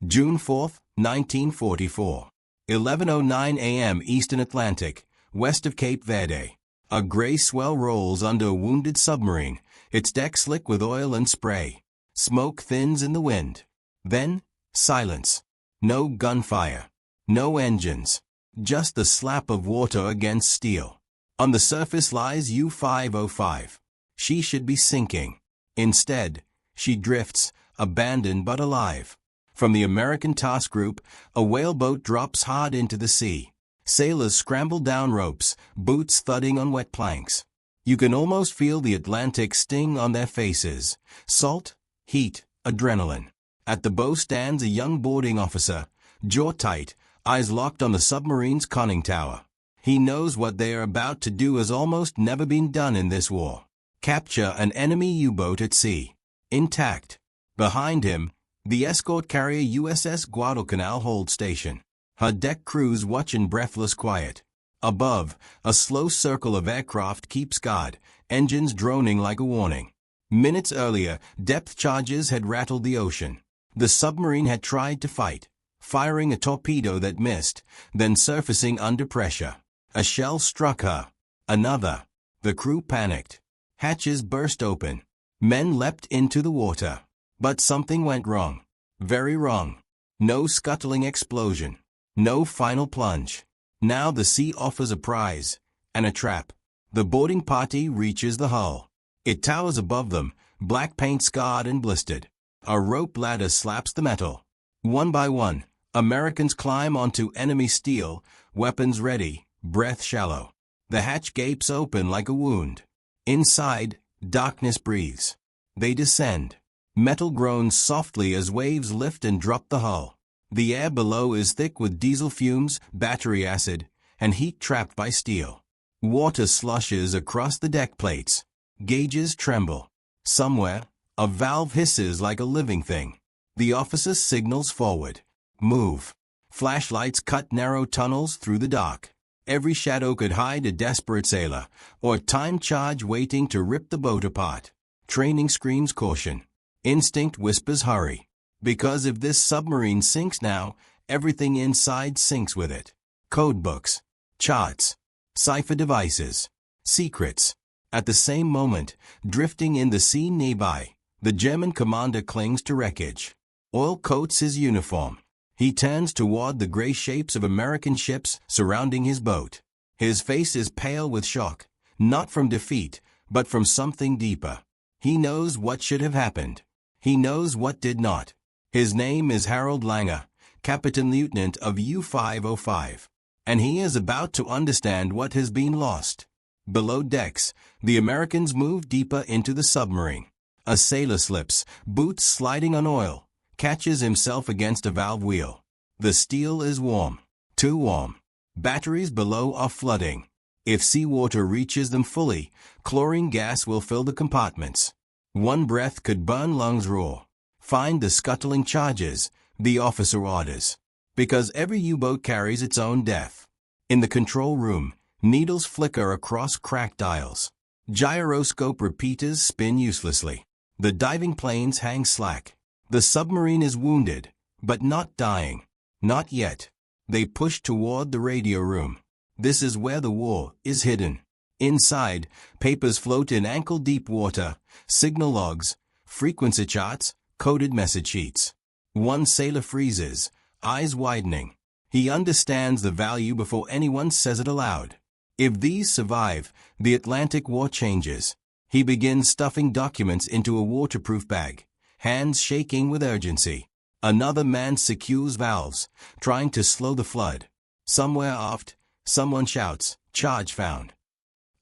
June 4, 1944. 11:09 a.m. Eastern Atlantic, west of Cape Verde. A gray swell rolls under a wounded submarine, its deck slick with oil and spray. Smoke thins in the wind. Then, silence. No gunfire. No engines. Just the slap of water against steel. On the surface lies U-505. She should be sinking. Instead, she drifts, abandoned but alive. From the American task group, a whaleboat drops hard into the sea. Sailors scramble down ropes, boots thudding on wet planks. You can almost feel the Atlantic sting on their faces. Salt, heat, adrenaline. At the bow stands a young boarding officer, jaw tight, eyes locked on the submarine's conning tower. He knows what they are about to do has almost never been done in this war. Capture an enemy U-boat at sea. Intact. Behind him, the escort carrier USS Guadalcanal holds station. Her deck crews watch in breathless quiet. Above, a slow circle of aircraft keeps guard, engines droning like a warning. Minutes earlier, depth charges had rattled the ocean. The submarine had tried to fight, firing a torpedo that missed, then surfacing under pressure. A shell struck her. Another. The crew panicked. Hatches burst open. Men leapt into the water. But something went wrong. Very wrong. No scuttling explosion. No final plunge. Now the sea offers a prize, and a trap. The boarding party reaches the hull. It towers above them, black paint scarred and blistered. A rope ladder slaps the metal. One by one, Americans climb onto enemy steel, weapons ready, breath shallow. The hatch gapes open like a wound. Inside, darkness breathes. They descend. Metal groans softly as waves lift and drop the hull. The air below is thick with diesel fumes, battery acid, and heat trapped by steel. Water slushes across the deck plates. Gauges tremble. Somewhere, a valve hisses like a living thing. The officer signals forward. Move. Flashlights cut narrow tunnels through the dark. Every shadow could hide a desperate sailor, or time charge waiting to rip the boat apart. Training screams caution. Instinct whispers hurry. Because if this submarine sinks now, everything inside sinks with it. Code books, charts, cipher devices, secrets. At the same moment, drifting in the sea nearby, the German commander clings to wreckage. Oil coats his uniform. He turns toward the gray shapes of American ships surrounding his boat. His face is pale with shock, not from defeat, but from something deeper. He knows what should have happened. He knows what did not. His name is Harald Lange, Captain Lieutenant of U-505, and he is about to understand what has been lost. Below decks, the Americans move deeper into the submarine. A sailor slips, boots sliding on oil, catches himself against a valve wheel. The steel is warm, too warm. Batteries below are flooding. If seawater reaches them fully, chlorine gas will fill the compartments. One breath could burn lungs raw. Find the scuttling charges, the officer orders. Because every U-boat carries its own death. In the control room, needles flicker across cracked dials. Gyroscope repeaters spin uselessly. The diving planes hang slack. The submarine is wounded, but not dying. Not yet. They push toward the radio room. This is where the war is hidden. Inside, papers float in ankle-deep water, signal logs, frequency charts, coded message sheets. One sailor freezes, eyes widening. He understands the value before anyone says it aloud. If these survive, the Atlantic War changes. He begins stuffing documents into a waterproof bag, hands shaking with urgency. Another man secures valves, trying to slow the flood. Somewhere aft, someone shouts, "Charge found."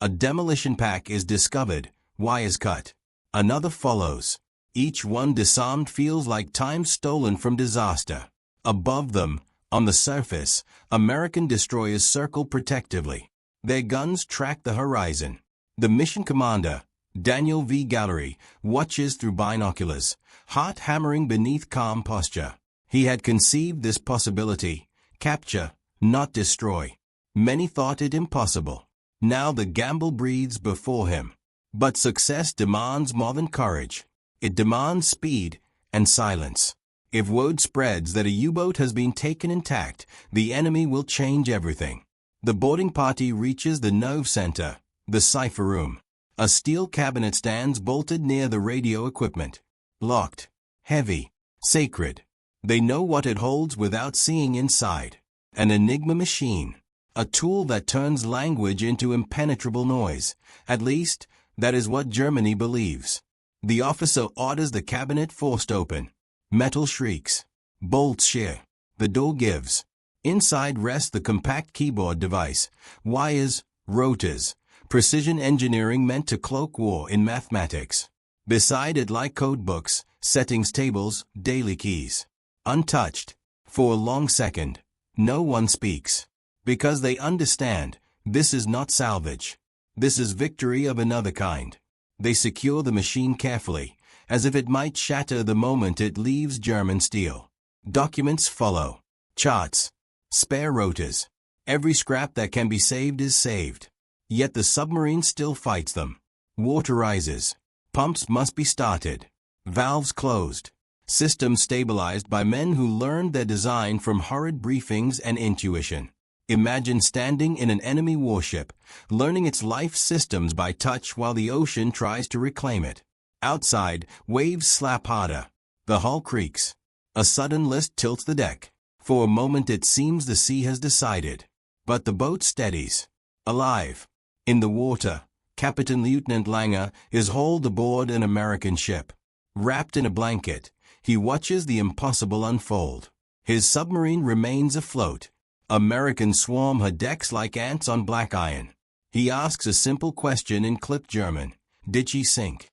A demolition pack is discovered, wires cut. Another follows. Each one disarmed feels like time stolen from disaster. Above them, on the surface, American destroyers circle protectively. Their guns track the horizon. The mission commander, Daniel V. Gallery, watches through binoculars, heart hammering beneath calm posture. He had conceived this possibility: capture, not destroy. Many thought it impossible. Now the gamble breathes before him. But success demands more than courage. It demands speed and silence. If word spreads that a U-boat has been taken intact, the enemy will change everything. The boarding party reaches the nerve center, the cipher room. A steel cabinet stands bolted near the radio equipment. Locked, heavy, sacred. They know what it holds without seeing inside. An Enigma machine. A tool that turns language into impenetrable noise. At least, that is what Germany believes. The officer orders the cabinet forced open. Metal shrieks. Bolts shear. The door gives. Inside rests the compact keyboard device. Wires, rotors. Precision engineering meant to cloak war in mathematics. Beside it lie code books, settings tables, daily keys. Untouched. For a long second, no one speaks. Because they understand, this is not salvage. This is victory of another kind. They secure the machine carefully, as if it might shatter the moment it leaves German steel. Documents follow. Charts. Spare rotors. Every scrap that can be saved is saved. Yet the submarine still fights them. Water rises. Pumps must be started. Valves closed. Systems stabilized by men who learned their design from horrid briefings and intuition. Imagine standing in an enemy warship, learning its life systems by touch while the ocean tries to reclaim it. Outside, waves slap harder. The hull creaks. A sudden list tilts the deck. For a moment it seems the sea has decided. But the boat steadies. Alive. In the water, Captain Lieutenant Lange is hauled aboard an American ship. Wrapped in a blanket, he watches the impossible unfold. His submarine remains afloat. Americans swarm her decks like ants on black iron. He asks a simple question in clipped German. Did she sink?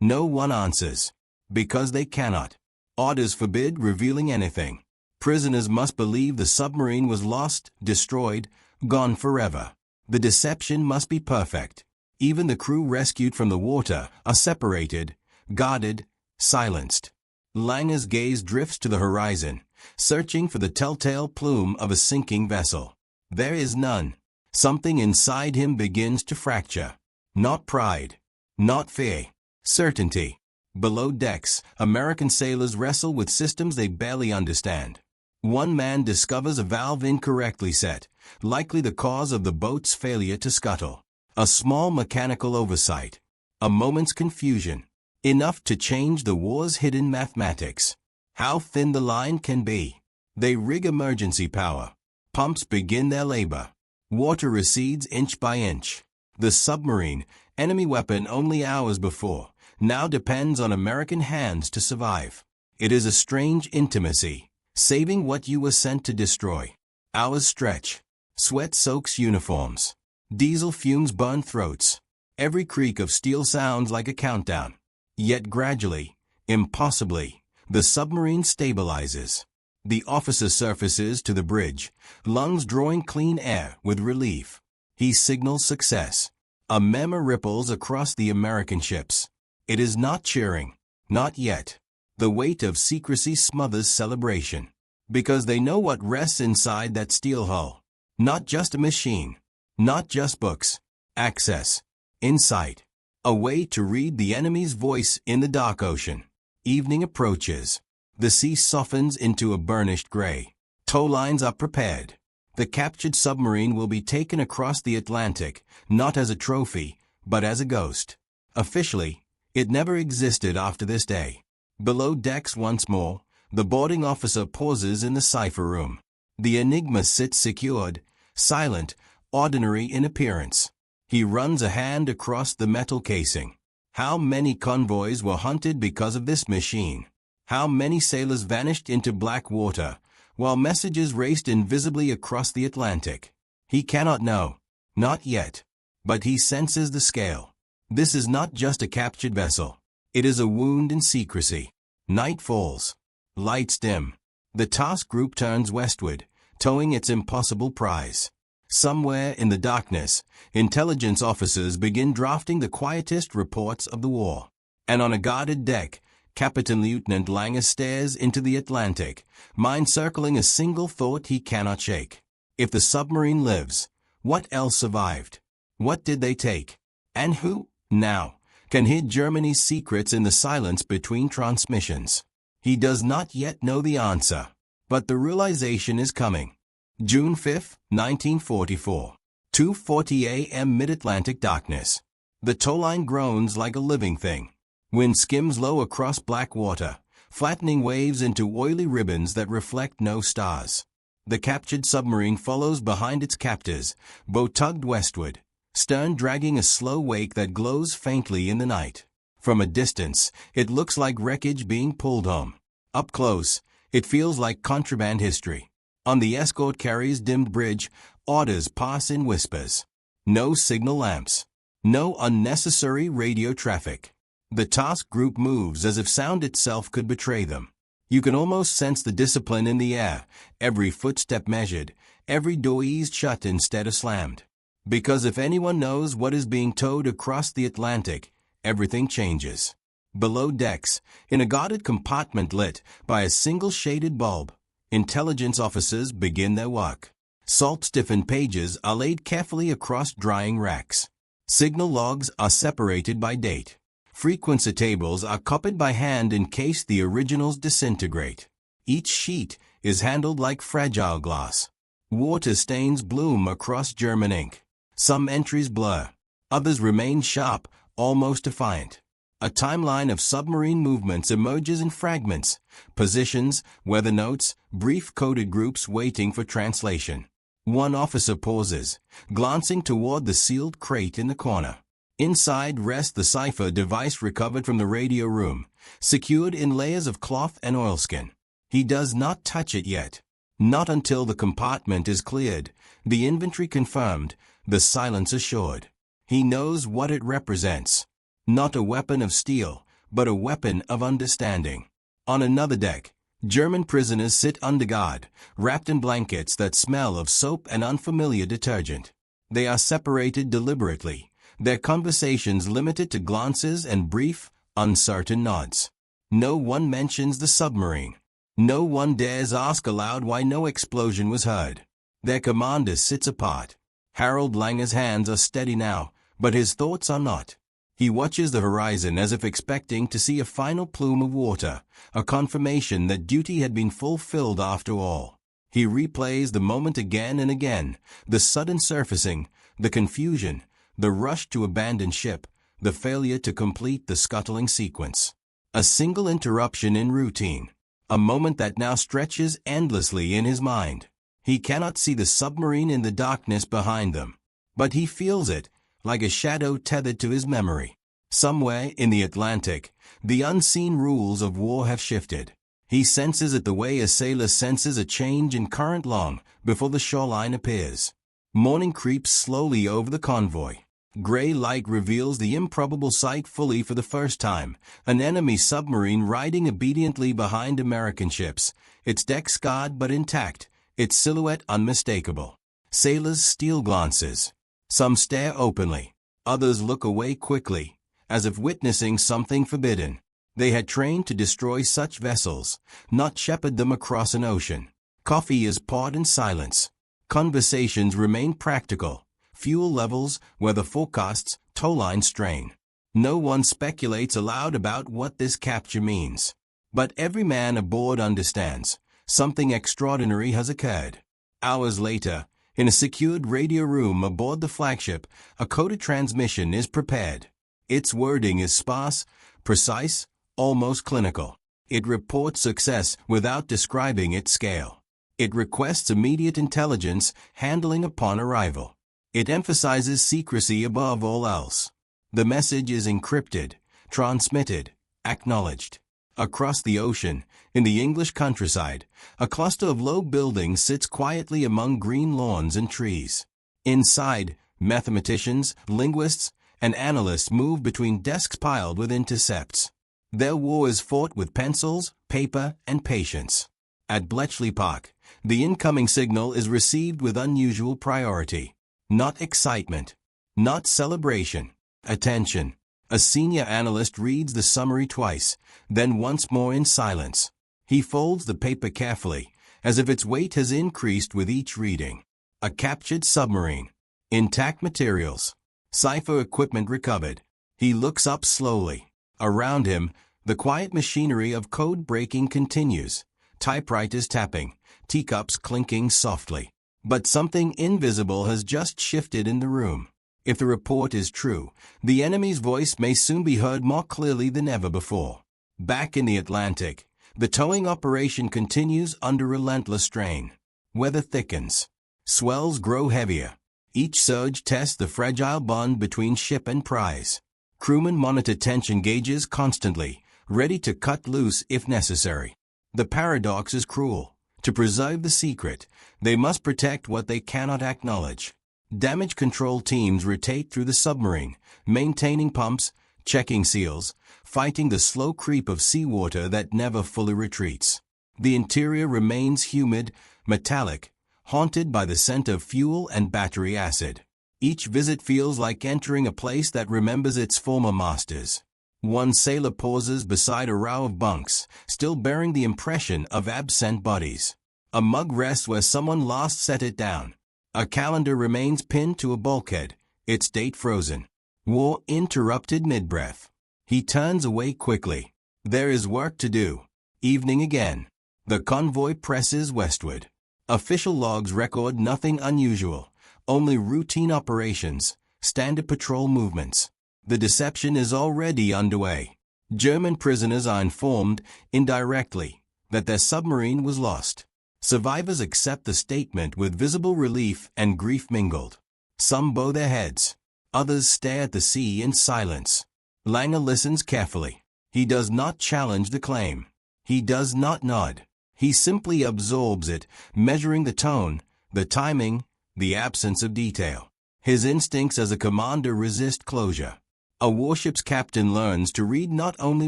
No one answers. Because they cannot. Orders forbid revealing anything. Prisoners must believe the submarine was lost, destroyed, gone forever. The deception must be perfect. Even the crew rescued from the water are separated, guarded, silenced. Lange's gaze drifts to the horizon, searching for the telltale plume of a sinking vessel. There is none. Something inside him begins to fracture. Not pride. Not fear. Certainty. Below decks, American sailors wrestle with systems they barely understand. One man discovers a valve incorrectly set, likely the cause of the boat's failure to scuttle. A small mechanical oversight. A moment's confusion. Enough to change the war's hidden mathematics. How thin the line can be. They rig emergency power. Pumps begin their labor. Water recedes inch by inch. The submarine, enemy weapon only hours before, now depends on American hands to survive. It is a strange intimacy, saving what you were sent to destroy. Hours stretch. Sweat soaks uniforms. Diesel fumes burn throats. Every creak of steel sounds like a countdown. Yet gradually, impossibly, the submarine stabilizes. The officer surfaces to the bridge, lungs drawing clean air with relief. He signals success. A murmur ripples across the American ships. It is not cheering. Not yet. The weight of secrecy smothers celebration. Because they know what rests inside that steel hull. Not just a machine. Not just books. Access. Insight. A way to read the enemy's voice in the dark ocean. Evening approaches. The sea softens into a burnished gray. Tow lines are prepared. The captured submarine will be taken across the Atlantic, not as a trophy, but as a ghost. Officially, it never existed after this day. Below decks once more, the boarding officer pauses in the cipher room. The Enigma sits secured, silent, ordinary in appearance. He runs a hand across the metal casing. How many convoys were hunted because of this machine? How many sailors vanished into black water, while messages raced invisibly across the Atlantic? He cannot know. Not yet. But he senses the scale. This is not just a captured vessel. It is a wound in secrecy. Night falls. Lights dim. The task group turns westward, towing its impossible prize. Somewhere in the darkness, intelligence officers begin drafting the quietest reports of the war. And on a guarded deck, Captain Lieutenant Lange stares into the Atlantic, mind circling a single thought he cannot shake. If the submarine lives, what else survived? What did they take? And who, now, can hid Germany's secrets in the silence between transmissions? He does not yet know the answer, but the realization is coming. June 5, 1944. 2:40 a.m. Mid-Atlantic darkness. The towline groans like a living thing. Wind skims low across black water, flattening waves into oily ribbons that reflect no stars. The captured submarine follows behind its captors, bow tugged westward, stern dragging a slow wake that glows faintly in the night. From a distance, it looks like wreckage being pulled home. Up close, it feels like contraband history. On the escort carrier's dimmed bridge, orders pass in whispers. No signal lamps. No unnecessary radio traffic. The task group moves as if sound itself could betray them. You can almost sense the discipline in the air, every footstep measured, every door eased shut instead of slammed. Because if anyone knows what is being towed across the Atlantic, everything changes. Below decks, in a guarded compartment lit by a single shaded bulb, intelligence officers begin their work. Salt-stiffened pages are laid carefully across drying racks. Signal logs are separated by date. Frequency tables are copied by hand in case the originals disintegrate. Each sheet is handled like fragile glass. Water stains bloom across German ink. Some entries blur. Others remain sharp, almost defiant. A timeline of submarine movements emerges in fragments, positions, weather notes, brief coded groups waiting for translation. One officer pauses, glancing toward the sealed crate in the corner. Inside rests the cipher device recovered from the radio room, secured in layers of cloth and oilskin. He does not touch it yet. Not until the compartment is cleared, the inventory confirmed, the silence assured. He knows what it represents. Not a weapon of steel, but a weapon of understanding. On another deck, German prisoners sit under guard, wrapped in blankets that smell of soap and unfamiliar detergent. They are separated deliberately, their conversations limited to glances and brief, uncertain nods. No one mentions the submarine. No one dares ask aloud why no explosion was heard. Their commander sits apart. Harald Lange's hands are steady now, but his thoughts are not. He watches the horizon as if expecting to see a final plume of water, a confirmation that duty had been fulfilled after all. He replays the moment again and again, the sudden surfacing, the confusion, the rush to abandon ship, the failure to complete the scuttling sequence. A single interruption in routine, a moment that now stretches endlessly in his mind. He cannot see the submarine in the darkness behind them, but he feels it, like a shadow tethered to his memory. Somewhere in the Atlantic, the unseen rules of war have shifted. He senses it the way a sailor senses a change in current long before the shoreline appears. Morning creeps slowly over the convoy. Gray light reveals the improbable sight fully for the first time, an enemy submarine riding obediently behind American ships, its deck scarred but intact, its silhouette unmistakable. Sailors steal glances. Some stare openly. Others look away quickly, as if witnessing something forbidden. They had trained to destroy such vessels, not shepherd them across an ocean. Coffee is poured in silence. Conversations remain practical. Fuel levels, weather forecasts, towline strain. No one speculates aloud about what this capture means. But every man aboard understands. Something extraordinary has occurred. Hours later, in a secured radio room aboard the flagship, a coded transmission is prepared. Its wording is sparse, precise, almost clinical. It reports success without describing its scale. It requests immediate intelligence handling upon arrival. It emphasizes secrecy above all else. The message is encrypted, transmitted, acknowledged. Across the ocean, in the English countryside, a cluster of low buildings sits quietly among green lawns and trees. Inside, mathematicians, linguists, and analysts move between desks piled with intercepts. Their war is fought with pencils, paper, and patience. At Bletchley Park, the incoming signal is received with unusual priority. Not excitement, not celebration, attention. A senior analyst reads the summary twice, then once more in silence. He folds the paper carefully, as if its weight has increased with each reading. A captured submarine. Intact materials. Cipher equipment recovered. He looks up slowly. Around him, The quiet machinery of code breaking continues, typewriters tapping, teacups clinking softly. But something invisible has just shifted in the room. If the report is true, the enemy's voice may soon be heard more clearly than ever before. Back in the Atlantic, the towing operation continues under relentless strain. Weather thickens. Swells grow heavier. Each surge tests the fragile bond between ship and prize. Crewmen monitor tension gauges constantly, ready to cut loose if necessary. The paradox is cruel. To preserve the secret, they must protect what they cannot acknowledge. Damage control teams rotate through the submarine, maintaining pumps, checking seals, fighting the slow creep of seawater that never fully retreats. The interior remains humid, metallic, haunted by the scent of fuel and battery acid. Each visit feels like entering a place that remembers its former masters. One sailor pauses beside a row of bunks, still bearing the impression of absent bodies. A mug rests where someone last set it down. A calendar remains pinned to a bulkhead, its date frozen. War interrupted mid-breath. He turns away quickly. There is work to do. Evening again. The convoy presses westward. Official logs record nothing unusual, only routine operations, standard patrol movements. The deception is already underway. German prisoners are informed, indirectly, that their submarine was lost. Survivors accept the statement with visible relief and grief mingled. Some bow their heads. Others stare at the sea in silence. Lange listens carefully. He does not challenge the claim. He does not nod. He simply absorbs it, measuring the tone, the timing, the absence of detail. His instincts as a commander resist closure. A warship's captain learns to read not only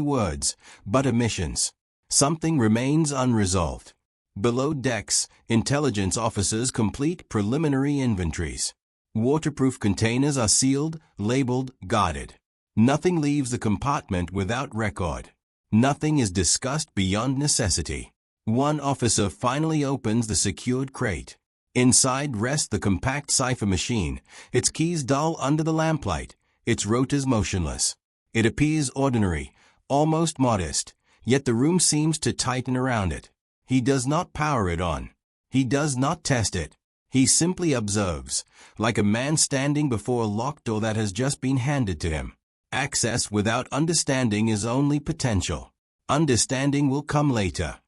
words, but omissions. Something remains unresolved. Below decks, intelligence officers complete preliminary inventories. Waterproof containers are sealed, labeled, guarded. Nothing leaves the compartment without record. Nothing is discussed beyond necessity. One officer finally opens the secured crate. Inside rests the compact cipher machine, its keys dull under the lamplight, its rotors motionless. It appears ordinary, almost modest, yet the room seems to tighten around it. He does not power it on. He does not test it. He simply observes, like a man standing before a locked door that has just been handed to him. Access without understanding is only potential. Understanding will come later.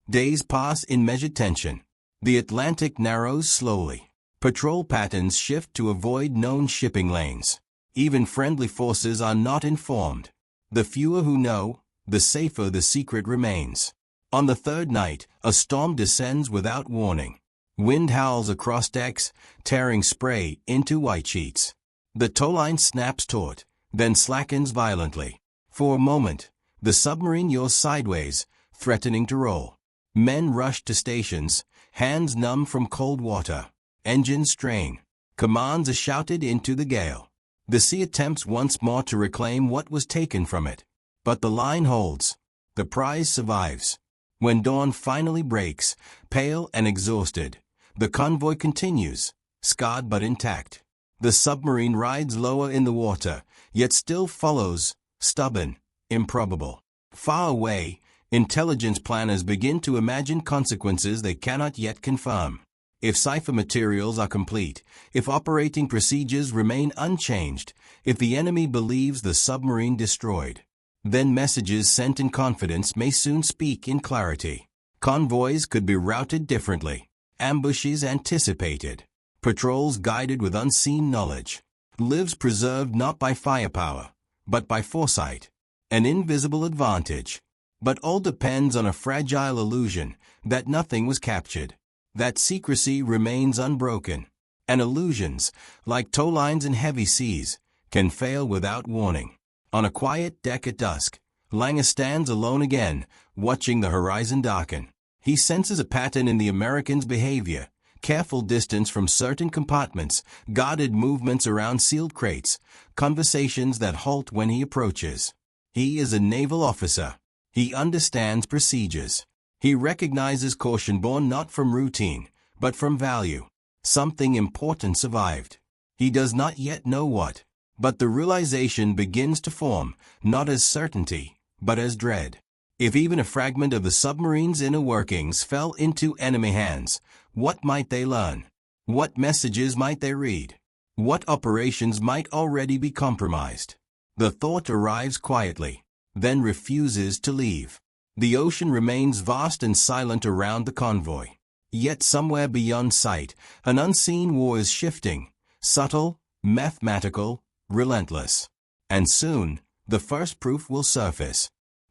Days pass in measured tension. The Atlantic narrows slowly. Patrol patterns shift to avoid known shipping lanes. Even friendly forces are not informed. The fewer who know, the safer the secret remains. On the third night, a storm descends without warning. Wind howls across decks, tearing spray into white sheets. The towline snaps taut, then slackens violently. For a moment, the submarine yaws sideways, threatening to roll. Men rush to stations, hands numb from cold water. Engines strain. Commands are shouted into the gale. The sea attempts once more to reclaim what was taken from it. But the line holds. The prize survives. When dawn finally breaks, pale and exhausted, the convoy continues, scarred but intact. The submarine rides lower in the water, yet still follows, stubborn, improbable. Far away, intelligence planners begin to imagine consequences they cannot yet confirm. If cipher materials are complete, if operating procedures remain unchanged, if the enemy believes the submarine destroyed, then messages sent in confidence may soon speak in clarity. Convoys could be routed differently, ambushes anticipated, patrols guided with unseen knowledge, lives preserved not by firepower, but by foresight, an invisible advantage. But all depends on a fragile illusion that nothing was captured, that secrecy remains unbroken. And illusions, like tow lines in heavy seas, can fail without warning. On a quiet deck at dusk, Lange stands alone again, watching the horizon darken. He senses a pattern in the American's behavior: careful distance from certain compartments, guarded movements around sealed crates, conversations that halt when he approaches. He is a naval officer. He understands procedures. He recognizes caution born not from routine, but from value. Something important survived. He does not yet know what, but the realization begins to form, not as certainty, but as dread. If even a fragment of the submarine's inner workings fell into enemy hands, what might they learn? What messages might they read? What operations might already be compromised? The thought arrives quietly, then refuses to leave. The ocean remains vast and silent around the convoy. Yet somewhere beyond sight, an unseen war is shifting, subtle, mathematical, relentless. And soon, the first proof will surface.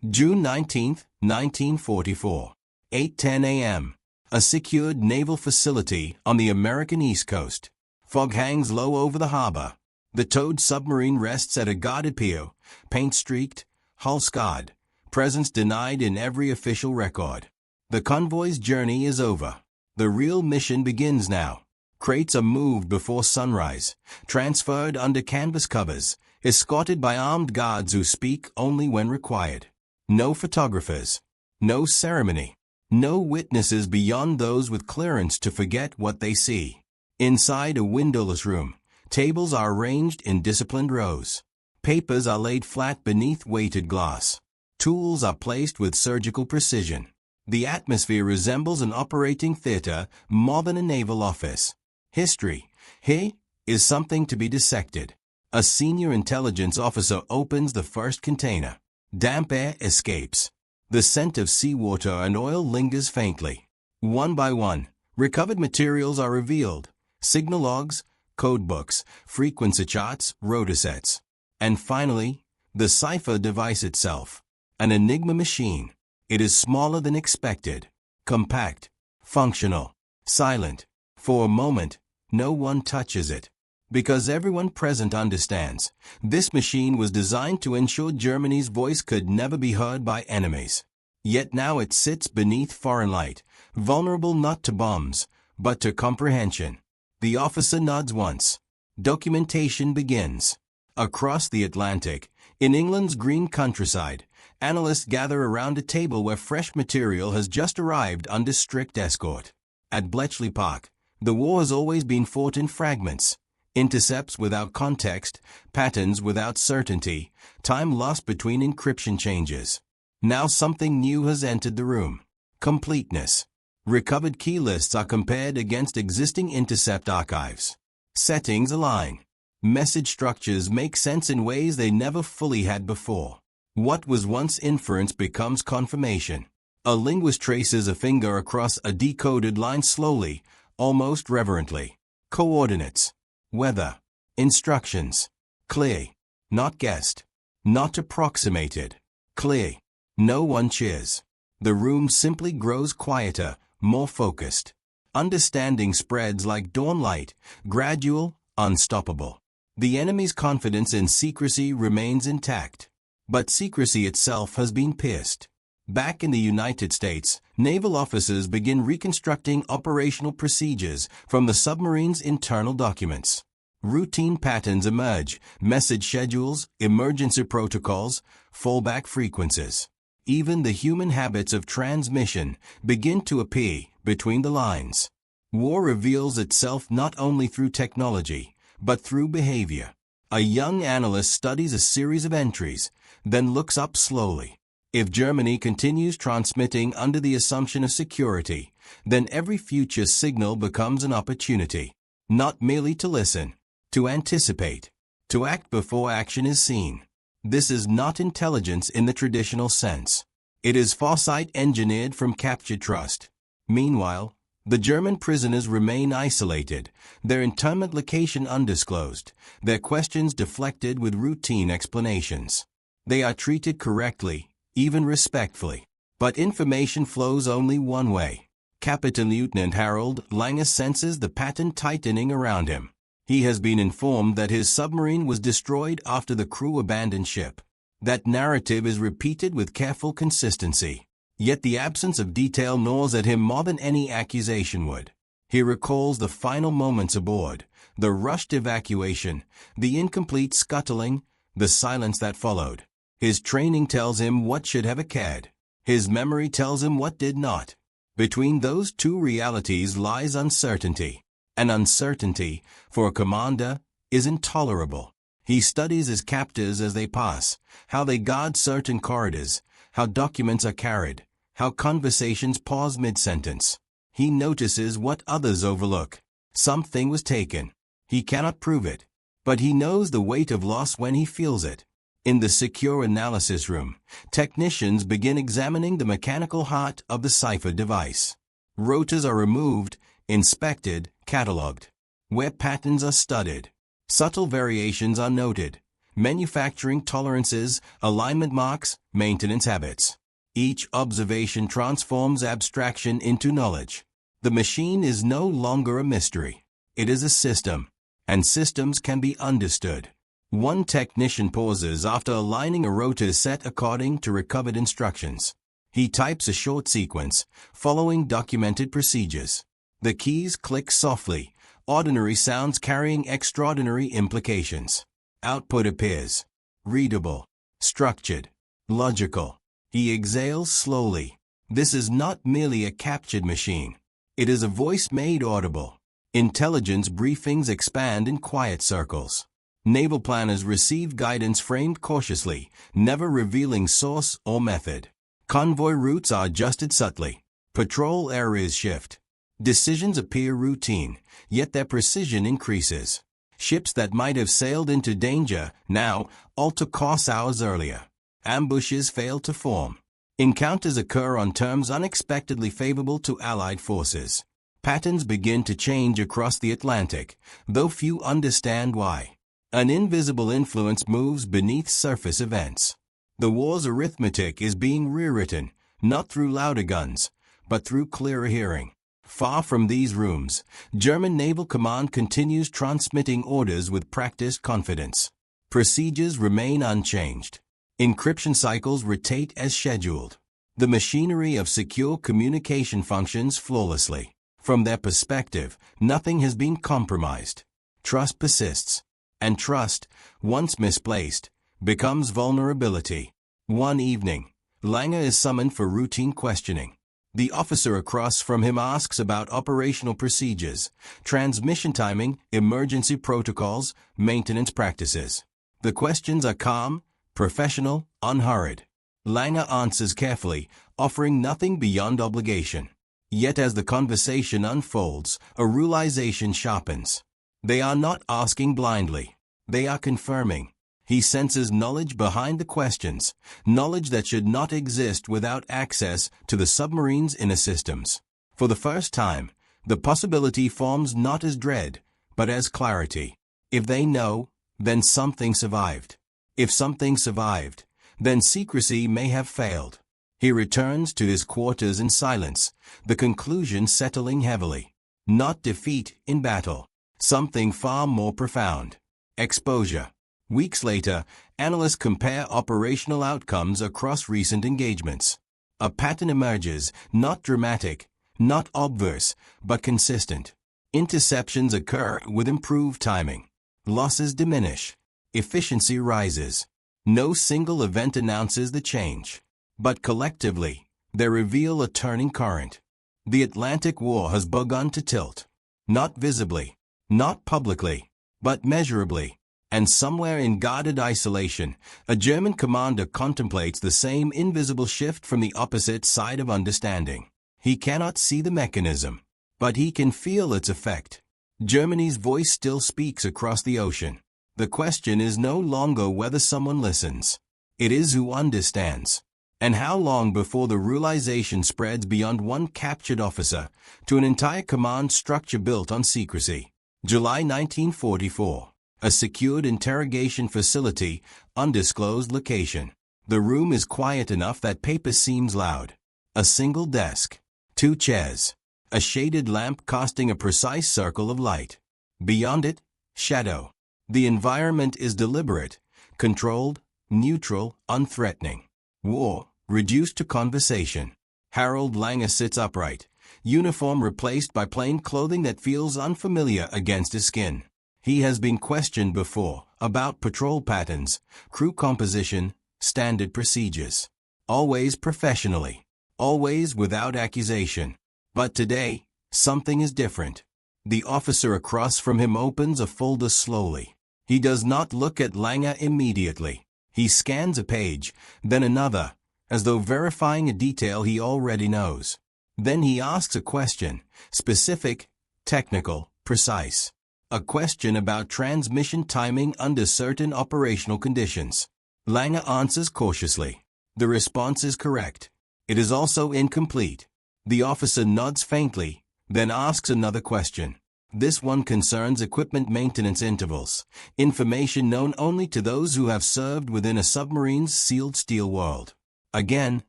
June 19, 1944, 8:10 a.m. A secured naval facility on the American East Coast. Fog hangs low over the harbor. The towed submarine rests at a guarded pier, paint-streaked, hull-scarred, presence denied in every official record. The convoy's journey is over. The real mission begins now. Crates are moved before sunrise, transferred under canvas covers, escorted by armed guards who speak only when required. No photographers, no ceremony, no witnesses beyond those with clearance to forget what they see. Inside a windowless room, tables are arranged in disciplined rows. Papers are laid flat beneath weighted glass. Tools are placed with surgical precision. The atmosphere resembles an operating theater more than a naval office. History, here, is something to be dissected. A senior intelligence officer opens the first container. Damp air escapes. The scent of seawater and oil lingers faintly. One by one, recovered materials are revealed. Signal logs, code books, frequency charts, rotor sets. And finally, the cipher device itself. An Enigma machine. It is smaller than expected, compact, functional, silent. For a moment, no one touches it. Because everyone present understands, this machine was designed to ensure Germany's voice could never be heard by enemies. Yet now it sits beneath foreign light, vulnerable not to bombs, but to comprehension. The officer nods once. Documentation begins. Across the Atlantic, in England's green countryside, analysts gather around a table where fresh material has just arrived under strict escort. At Bletchley Park, the war has always been fought in fragments. Intercepts without context, patterns without certainty, time lost between encryption changes. Now something new has entered the room. Completeness. Recovered key lists are compared against existing intercept archives. Settings align. Message structures make sense in ways they never fully had before. What was once inference becomes confirmation. A linguist traces a finger across a decoded line slowly, almost reverently. Coordinates. Weather. Instructions. Clear. Not guessed. Not approximated. Clear. No one cheers. The room simply grows quieter, more focused. Understanding spreads like dawn light, gradual, unstoppable. The enemy's confidence in secrecy remains intact. But secrecy itself has been pierced. Back in the United States, naval officers begin reconstructing operational procedures from the submarine's internal documents. Routine patterns emerge, message schedules, emergency protocols, fallback frequencies. Even the human habits of transmission begin to appear between the lines. War reveals itself not only through technology, but through behavior. A young analyst studies a series of entries, then looks up slowly. If Germany continues transmitting under the assumption of security, then every future signal becomes an opportunity. Not merely to listen, to anticipate, to act before action is seen. This is not intelligence in the traditional sense. It is foresight engineered from captured trust. Meanwhile, the German prisoners remain isolated, their internment location undisclosed, their questions deflected with routine explanations. They are treated correctly, even respectfully. But information flows only one way. Captain Lieutenant Harald Lange senses the pattern tightening around him. He has been informed that his submarine was destroyed after the crew abandoned ship. That narrative is repeated with careful consistency. Yet the absence of detail gnaws at him more than any accusation would. He recalls the final moments aboard, the rushed evacuation, the incomplete scuttling, the silence that followed. His training tells him what should have occurred. His memory tells him what did not. Between those two realities lies uncertainty. And uncertainty, for a commander, is intolerable. He studies his captors as they pass, how they guard certain corridors, how documents are carried, how conversations pause mid-sentence. He notices what others overlook. Something was taken. He cannot prove it, but he knows the weight of loss when he feels it. In the secure analysis room, technicians begin examining the mechanical heart of the cipher device. Rotors are removed, inspected, catalogued. Where patterns are studied. Subtle variations are noted. Manufacturing tolerances, alignment marks, maintenance habits. Each observation transforms abstraction into knowledge. The machine is no longer a mystery. It is a system, and systems can be understood. One technician pauses after aligning a rotor set according to recovered instructions. He types a short sequence, following documented procedures. The keys click softly, ordinary sounds carrying extraordinary implications. Output appears. Readable. Structured. Logical. He exhales slowly. This is not merely a captured machine. It is a voice made audible. Intelligence briefings expand in quiet circles. Naval planners receive guidance framed cautiously, never revealing source or method. Convoy routes are adjusted subtly. Patrol areas shift. Decisions appear routine, yet their precision increases. Ships that might have sailed into danger now alter course hours earlier. Ambushes fail to form. Encounters occur on terms unexpectedly favorable to Allied forces. Patterns begin to change across the Atlantic, though few understand why. An invisible influence moves beneath surface events. The war's arithmetic is being rewritten, not through louder guns, but through clearer hearing. Far from these rooms, German Naval Command continues transmitting orders with practiced confidence. Procedures remain unchanged. Encryption cycles rotate as scheduled. The machinery of secure communication functions flawlessly. From their perspective, nothing has been compromised. Trust persists. And trust, once misplaced, becomes vulnerability. One evening, Lange is summoned for routine questioning. The officer across from him asks about operational procedures, transmission timing, emergency protocols, maintenance practices. The questions are calm, professional, unhurried. Lange answers carefully, offering nothing beyond obligation. Yet as the conversation unfolds, a realization sharpens. They are not asking blindly. They are confirming. He senses knowledge behind the questions, knowledge that should not exist without access to the submarine's inner systems. For the first time, the possibility forms not as dread, but as clarity. If they know, then something survived. If something survived, then secrecy may have failed. He returns to his quarters in silence, the conclusion settling heavily. Not defeat in battle. Something far more profound. Exposure. Weeks later, analysts compare operational outcomes across recent engagements. A pattern emerges, not dramatic, not obverse, but consistent. Interceptions occur with improved timing. Losses diminish. Efficiency rises. No single event announces the change. But collectively, they reveal a turning current. The Atlantic War has begun to tilt. Not visibly, not publicly, but measurably. And somewhere in guarded isolation, a German commander contemplates the same invisible shift from the opposite side of understanding. He cannot see the mechanism, but he can feel its effect. Germany's voice still speaks across the ocean. The question is no longer whether someone listens. It is who understands. And how long before the realization spreads beyond one captured officer to an entire command structure built on secrecy. July 1944. A secured interrogation facility, undisclosed location. The room is quiet enough that paper seems loud. A single desk. 2 chairs. A shaded lamp casting a precise circle of light. Beyond it, shadow. The environment is deliberate, controlled, neutral, unthreatening. War, reduced to conversation. Harald Lange sits upright, uniform replaced by plain clothing that feels unfamiliar against his skin. He has been questioned before, about patrol patterns, crew composition, standard procedures. Always professionally. Always without accusation. But today, something is different. The officer across from him opens a folder slowly. He does not look at Lange immediately. He scans a page, then another, as though verifying a detail he already knows. Then he asks a question, specific, technical, precise. A question about transmission timing under certain operational conditions. Lange answers cautiously. The response is correct. It is also incomplete. The officer nods faintly, then asks another question. This one concerns equipment maintenance intervals, information known only to those who have served within a submarine's sealed steel world. Again,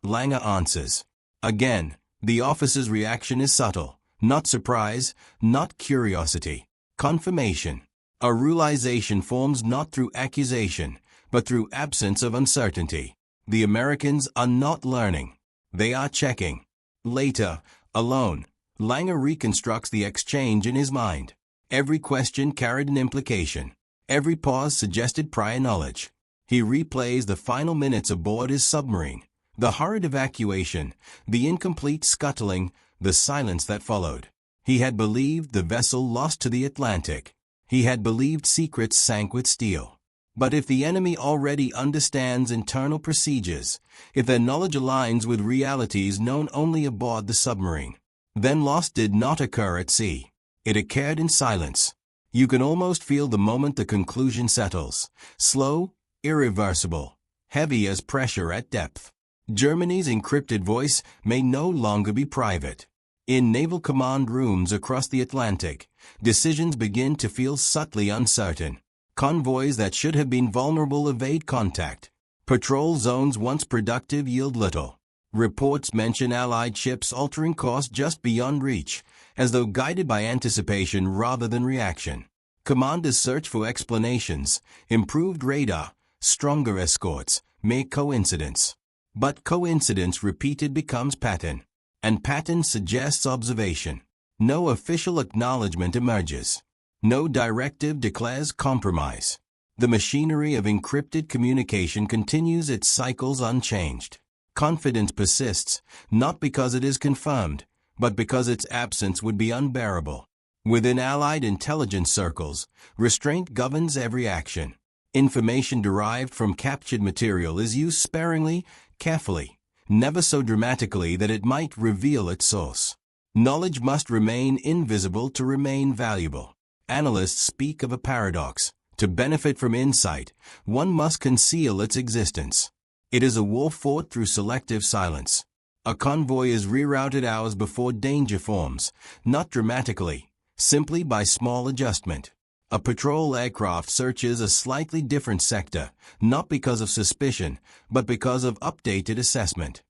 Lange answers. Again, the officer's reaction is subtle, not surprise, not curiosity. Confirmation. A realization forms not through accusation, but through absence of uncertainty. The Americans are not learning. They are checking. Later, alone, Lange reconstructs the exchange in his mind. Every question carried an implication. Every pause suggested prior knowledge. He replays the final minutes aboard his submarine. The hurried evacuation, the incomplete scuttling, the silence that followed. He had believed the vessel lost to the Atlantic. He had believed secrets sank with steel. But if the enemy already understands internal procedures, if their knowledge aligns with realities known only aboard the submarine, then loss did not occur at sea. It occurred in silence. You can almost feel the moment the conclusion settles. Slow, irreversible, heavy as pressure at depth. Germany's encrypted voice may no longer be private. In naval command rooms across the Atlantic, decisions begin to feel subtly uncertain. Convoys that should have been vulnerable evade contact. Patrol zones once productive yield little. Reports mention Allied ships altering course just beyond reach, as though guided by anticipation rather than reaction. Commanders search for explanations, improved radar, stronger escorts, mere coincidence. But coincidence repeated becomes pattern. And pattern suggests observation. No official acknowledgement emerges. No directive declares compromise. The machinery of encrypted communication continues its cycles unchanged. Confidence persists, not because it is confirmed, but because its absence would be unbearable. Within Allied intelligence circles, restraint governs every action. Information derived from captured material is used sparingly, carefully. Never so dramatically that it might reveal its source. Knowledge must remain invisible to remain valuable. Analysts speak of a paradox. To benefit from insight, one must conceal its existence. It is a war fought through selective silence. A convoy is rerouted hours before danger forms, not dramatically, simply by small adjustment. A patrol aircraft searches a slightly different sector, not because of suspicion, but because of updated assessment.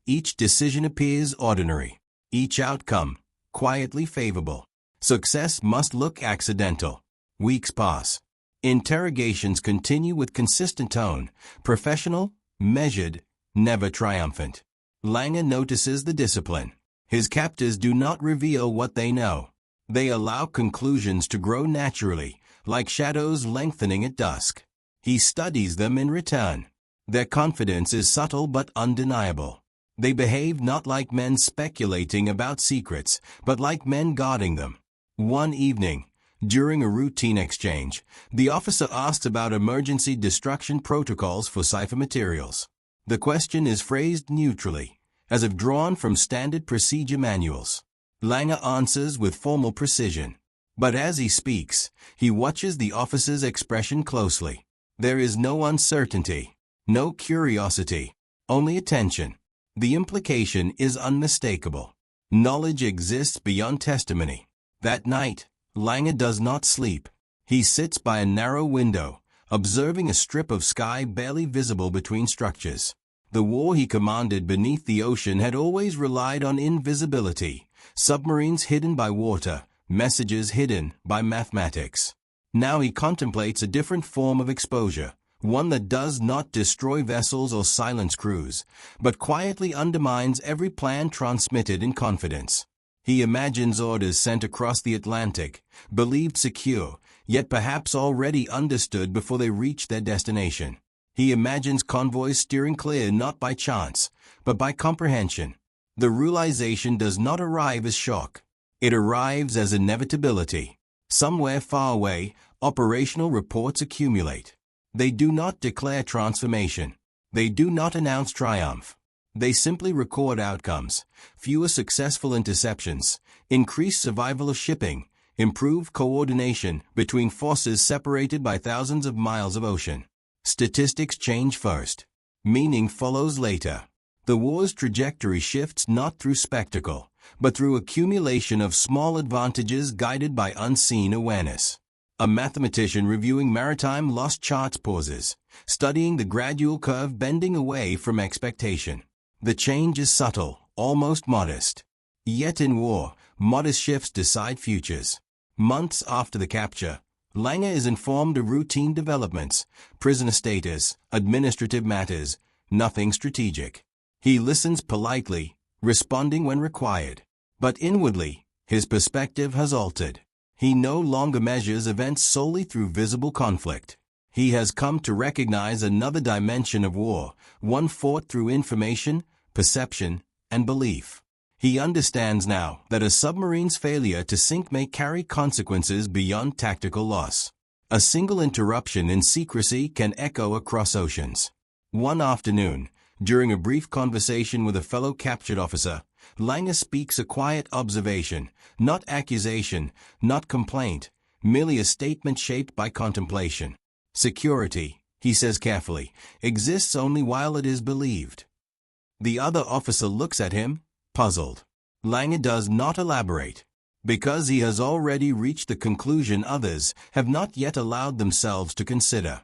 Each decision appears ordinary. Each outcome, quietly favorable. Success must look accidental. Weeks pass. Interrogations continue with consistent tone, professional, measured, never triumphant. Lange notices the discipline. His captors do not reveal what they know. They allow conclusions to grow naturally, like shadows lengthening at dusk. He studies them in return. Their confidence is subtle but undeniable. They behave not like men speculating about secrets, but like men guarding them. One evening, during a routine exchange, the officer asks about emergency destruction protocols for cipher materials. The question is phrased neutrally, as if drawn from standard procedure manuals. Lange answers with formal precision. But as he speaks, he watches the officer's expression closely. There is no uncertainty, no curiosity, only attention. The implication is unmistakable. Knowledge exists beyond testimony. That night, Lange does not sleep. He sits by a narrow window, observing a strip of sky barely visible between structures. The war he commanded beneath the ocean had always relied on invisibility. Submarines hidden by water, messages hidden by mathematics. Now he contemplates a different form of exposure, one that does not destroy vessels or silence crews, but quietly undermines every plan transmitted in confidence. He imagines orders sent across the Atlantic, believed secure, yet perhaps already understood before they reach their destination. He imagines convoys steering clear not by chance, but by comprehension. The realization does not arrive as shock. It arrives as inevitability. Somewhere far away, operational reports accumulate. They do not declare transformation. They do not announce triumph. They simply record outcomes: fewer successful interceptions, increased survival of shipping, improved coordination between forces separated by thousands of miles of ocean. Statistics change first. Meaning follows later. The war's trajectory shifts not through spectacle, but through accumulation of small advantages guided by unseen awareness. A mathematician reviewing maritime loss charts pauses, studying the gradual curve bending away from expectation. The change is subtle, almost modest. Yet in war, modest shifts decide futures. Months after the capture, Lange is informed of routine developments, prisoner status, administrative matters, nothing strategic. He listens politely, responding when required. But inwardly, his perspective has altered. He no longer measures events solely through visible conflict. He has come to recognize another dimension of war, one fought through information, perception, and belief. He understands now that a submarine's failure to sink may carry consequences beyond tactical loss. A single interruption in secrecy can echo across oceans. One afternoon, during a brief conversation with a fellow captured officer, Lange speaks a quiet observation, not accusation, not complaint, merely a statement shaped by contemplation. Security, he says carefully, exists only while it is believed. The other officer looks at him, puzzled. Lange does not elaborate, because he has already reached the conclusion others have not yet allowed themselves to consider.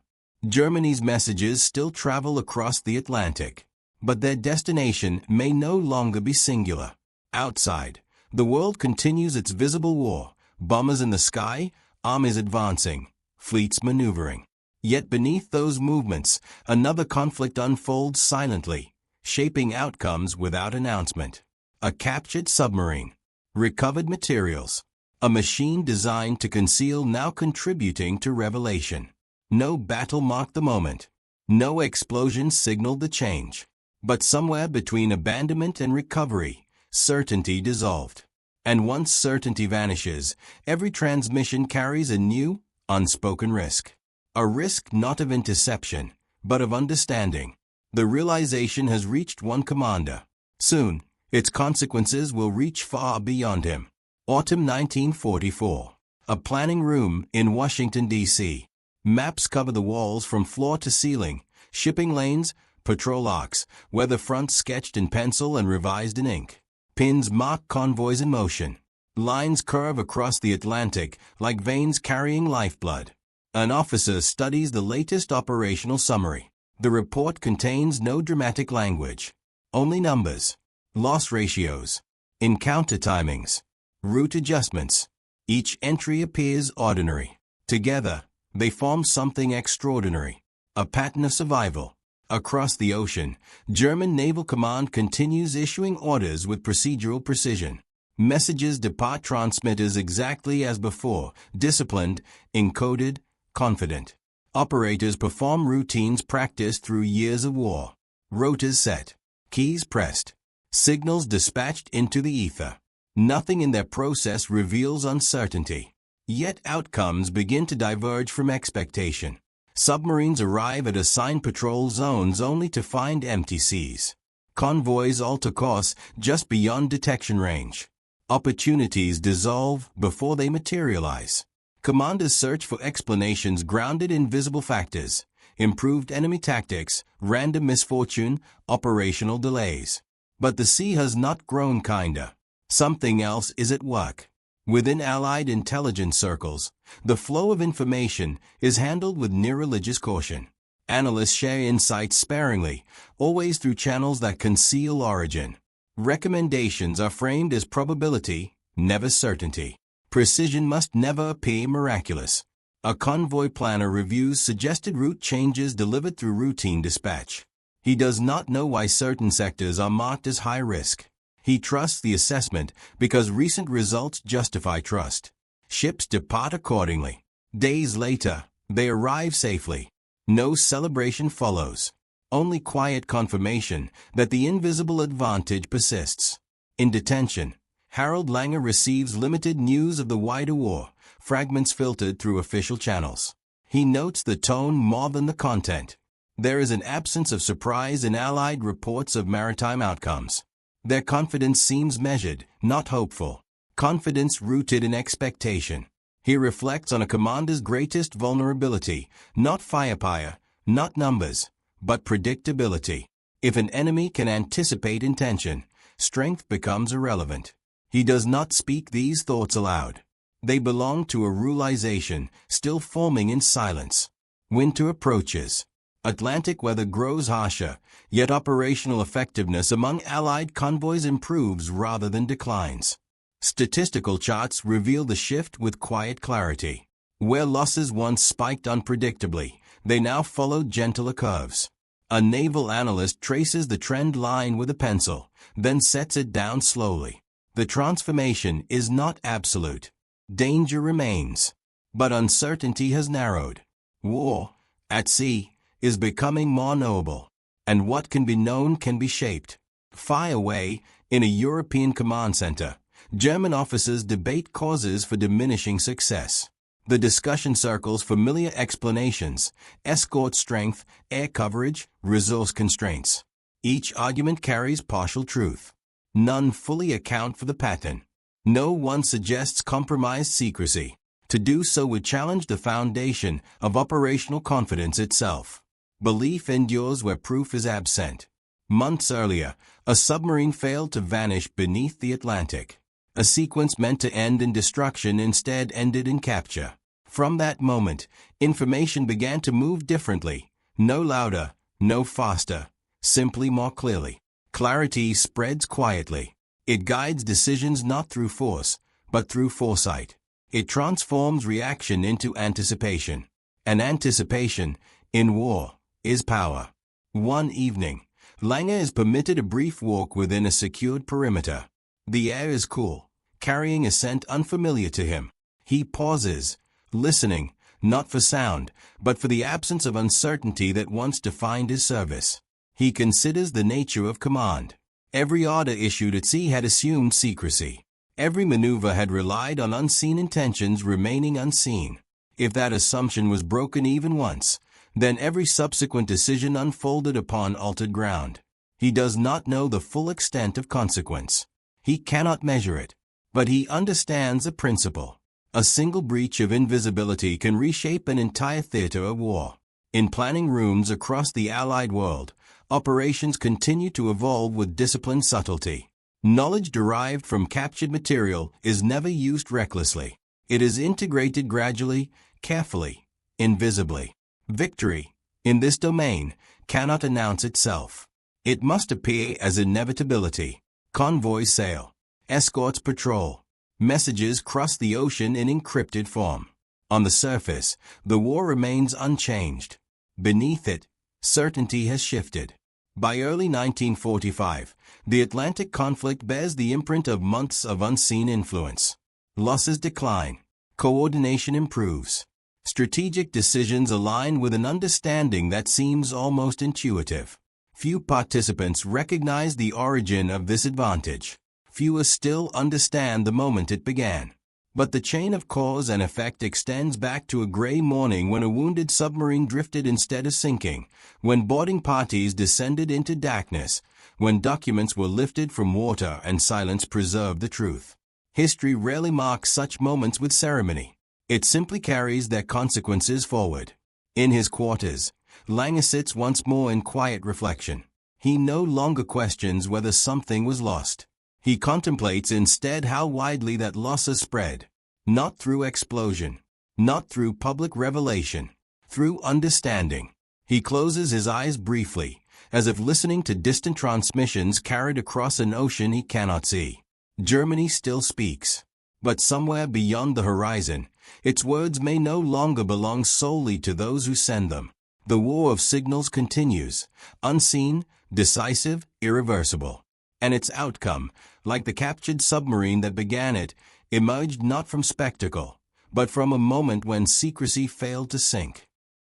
Germany's messages still travel across the Atlantic, but their destination may no longer be singular. Outside, the world continues its visible war, bombers in the sky, armies advancing, fleets maneuvering. Yet beneath those movements, another conflict unfolds silently, shaping outcomes without announcement. A captured submarine, recovered materials, a machine designed to conceal now contributing to revelation. No battle marked the moment. No explosion signaled the change. But somewhere between abandonment and recovery, certainty dissolved. And once certainty vanishes, every transmission carries a new, unspoken risk. A risk not of interception, but of understanding. The realization has reached one commander. Soon, its consequences will reach far beyond him. Autumn 1944. A planning room in Washington, D.C. Maps cover the walls from floor to ceiling, shipping lanes, patrol arcs, weather fronts sketched in pencil and revised in ink. Pins mark convoys in motion. Lines curve across the Atlantic like veins carrying lifeblood. An officer studies the latest operational summary. The report contains no dramatic language, only numbers, loss ratios, encounter timings, route adjustments. Each entry appears ordinary. Together, they form something extraordinary, a pattern of survival. Across the ocean, German Naval Command continues issuing orders with procedural precision. Messages depart transmitters exactly as before, disciplined, encoded, confident. Operators perform routines practiced through years of war. Rotors set, keys pressed, signals dispatched into the ether. Nothing in their process reveals uncertainty. Yet outcomes begin to diverge from expectation. Submarines arrive at assigned patrol zones only to find empty seas. Convoys alter course just beyond detection range. Opportunities dissolve before they materialize. Commanders search for explanations grounded in visible factors: improved enemy tactics, random misfortune, operational delays. But the sea has not grown kinder. Something else is at work. Within Allied intelligence circles, the flow of information is handled with near-religious caution. Analysts share insights sparingly, always through channels that conceal origin. Recommendations are framed as probability, never certainty. Precision must never appear miraculous. A convoy planner reviews suggested route changes delivered through routine dispatch. He does not know why certain sectors are marked as high risk. He trusts the assessment because recent results justify trust. Ships depart accordingly. Days later, they arrive safely. No celebration follows. Only quiet confirmation that the invisible advantage persists. In detention, Harald Lange receives limited news of the wider war, fragments filtered through official channels. He notes the tone more than the content. There is an absence of surprise in Allied reports of maritime outcomes. Their confidence seems measured, not hopeful. Confidence rooted in expectation. He reflects on a commander's greatest vulnerability, not firepower, not numbers, but predictability. If an enemy can anticipate intention, strength becomes irrelevant. He does not speak these thoughts aloud. They belong to a realization still forming in silence. Winter approaches. Atlantic weather grows harsher, yet operational effectiveness among Allied convoys improves rather than declines. Statistical charts reveal the shift with quiet clarity. Where losses once spiked unpredictably, they now follow gentler curves. A naval analyst traces the trend line with a pencil, then sets it down slowly. The transformation is not absolute. Danger remains, but uncertainty has narrowed. War, at sea, is becoming more knowable, and what can be known can be shaped. Far away, in a European command center, German officers debate causes for diminishing success. The discussion circles familiar explanations: escort strength, air coverage, resource constraints. Each argument carries partial truth. None fully account for the pattern. No one suggests compromised secrecy. To do so would challenge the foundation of operational confidence itself. Belief endures where proof is absent. Months earlier, a submarine failed to vanish beneath the Atlantic. A sequence meant to end in destruction instead ended in capture. From that moment, information began to move differently. No louder, no faster, simply more clearly. Clarity spreads quietly. It guides decisions not through force, but through foresight. It transforms reaction into anticipation. And anticipation, in war, is power. One evening, Lange is permitted a brief walk within a secured perimeter. The air is cool, carrying a scent unfamiliar to him. He pauses, listening, not for sound, but for the absence of uncertainty that once defined his service. He considers the nature of command. Every order issued at sea had assumed secrecy. Every maneuver had relied on unseen intentions remaining unseen. If that assumption was broken even once, then every subsequent decision unfolded upon altered ground. He does not know the full extent of consequence. He cannot measure it, but he understands the principle. A single breach of invisibility can reshape an entire theater of war. In planning rooms across the Allied world, operations continue to evolve with disciplined subtlety. Knowledge derived from captured material is never used recklessly. It is integrated gradually, carefully, invisibly. Victory, in this domain, cannot announce itself. It must appear as inevitability. Convoys sail. Escorts patrol. Messages cross the ocean in encrypted form. On the surface, the war remains unchanged. Beneath it, certainty has shifted. By early 1945, the Atlantic conflict bears the imprint of months of unseen influence. Losses decline. Coordination improves. Strategic decisions align with an understanding that seems almost intuitive. Few participants recognize the origin of this advantage. Fewer still understand the moment it began. But the chain of cause and effect extends back to a gray morning when a wounded submarine drifted instead of sinking, when boarding parties descended into darkness, when documents were lifted from water and silence preserved the truth. History rarely marks such moments with ceremony. It simply carries their consequences forward. In his quarters, Lange sits once more in quiet reflection. He no longer questions whether something was lost. He contemplates instead how widely that loss has spread. Not through explosion, not through public revelation, through understanding. He closes his eyes briefly, as if listening to distant transmissions carried across an ocean he cannot see. Germany still speaks. But somewhere beyond the horizon, its words may no longer belong solely to those who send them. The war of signals continues, unseen, decisive, irreversible. And its outcome, like the captured submarine that began it, emerged not from spectacle, but from a moment when secrecy failed to sink.